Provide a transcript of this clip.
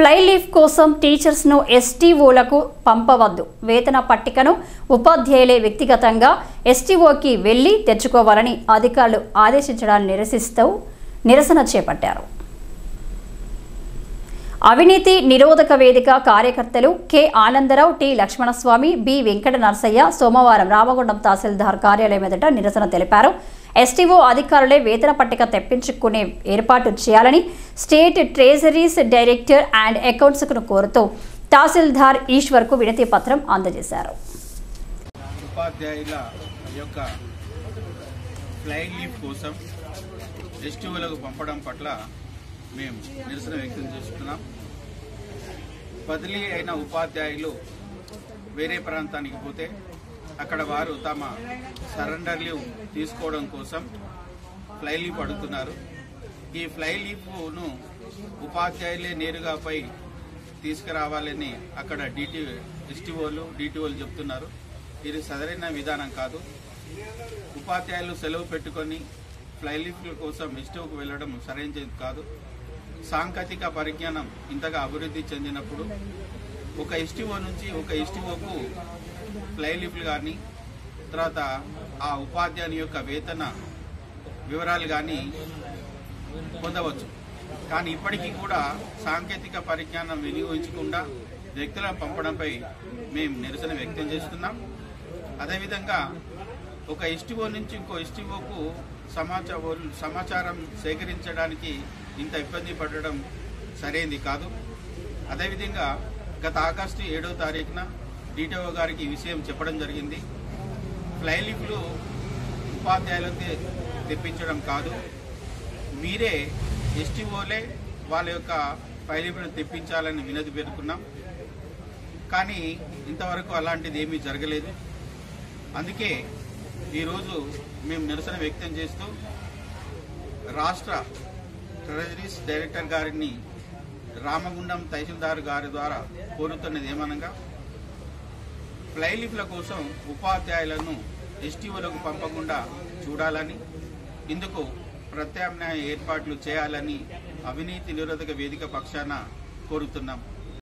Fly leaf కోసం teachers ను ఎస్టీఓలకు పంపవద్దు. వేతన పట్టికను ఉపాధ్యాయులే వ్యక్తిగతంగా ఎస్టీఓకి వెళ్లి తెచ్చుకోవాలని అధికారులు ఆదేశించడాన్ని నిరసిస్తూ నిరసన చేపట్టారు. అవినీతి నిరోధక వేదిక కార్యకర్తలు K Anandarao, T Lakshmanaswamy, B Venkata Narasayya సోమవారం రామగుండం తహసీల్దార్ కార్యాలయం ఎదుట నిరసన తెలిపారు. ఎస్టీఓ అధికారులే వేతన పట్టిక తెప్పించుకునే ఏర్పాటు చేయాలని స్టేట్ ట్రెజరీస్ డైరెక్టర్ అండ్ అకౌంట్స్ను కోరుతూ తహసీల్దార్ ఈశ్వర్కు వినతి పత్రం అందజేశారు. ఉపాధ్యాయుల యొక్క ఫ్లై లీవ్ కోసం ఎస్టీఓలకు పంపడం పట్ల మేము నిరసన వ్యక్తం చేస్తున్నాం. బదిలీ అయిన ఉపాధ్యాయులు వేరే ప్రాంతానికి పోతే అక్కడ వారు తమ సరెండర్ లీవ్ తీసుకోవడం కోసం ఫ్లై లీవ్ అడుగుతున్నారు. ఈ ఫ్లై లీవ్ను ఉపాధ్యాయులే నేరుగా పై తీసుకురావాలని అక్కడ ఎస్టీఓలు చెప్తున్నారు. ఇది సరైన విధానం కాదు. ఉపాధ్యాయులు సెలవు పెట్టుకొని ఫ్లై లీవ్ కోసం ఎస్టీఓకు వెళ్ళడం సరైనది కాదు. సాంకేతిక పరిజ్ఞానం ఇంతగా అభివృద్ధి చెందినప్పుడు ఒక ఎస్టీఓ నుంచి ఒక ఎస్టీఓకు ఫ్లై లీవ్లు కానీ తర్వాత ఆ ఉపాధ్యాయుని యొక్క వేతన వివరాలు కానీ పొందవచ్చు. కానీ ఇప్పటికీ కూడా సాంకేతిక పరిజ్ఞానం వినియోగించకుండా వ్యక్తులను పంపడంపై మేము నిరసన వ్యక్తం చేస్తున్నాం. అదేవిధంగా ఒక ఎస్టీఓ నుంచి ఇంకో ఎస్టీఓకు సమాచారం సేకరించడానికి ఇంత ఇబ్బంది పడడం సరైనది కాదు. అదేవిధంగా గత ఆగస్టు 7వ తారీఖున డిటిఓ గారికి ఈ విషయం చెప్పడం జరిగింది. ఫ్లై లీవ్లు ఉపాధ్యాయులతో తెప్పించడం కాదు, మీరే ఎస్టీఓలే వాళ్ళ యొక్క ఫ్లై లీవ్లను తెప్పించాలని వినతి పెట్టుకున్నాం. కానీ ఇంతవరకు అలాంటిది ఏమీ జరగలేదు. అందుకే ఈరోజు మేము నిరసన వ్యక్తం చేస్తూ రాష్ట్ర ట్రెజరీస్ డైరెక్టర్ గారిని రామగుండం తహసీల్దార్ గారి ద్వారా కోరుతున్నది ఏమనగా ఫ్లై లీవ్ల కోసం ఉపాధ్యాయులను ఎస్టీఓలకు పంపకుండా చూడాలని, ఇందుకు ప్రత్యామ్నాయ ఏర్పాట్లు చేయాలని అవినీతి నిరోధక వేదిక పక్షాన కోరుతున్నాం.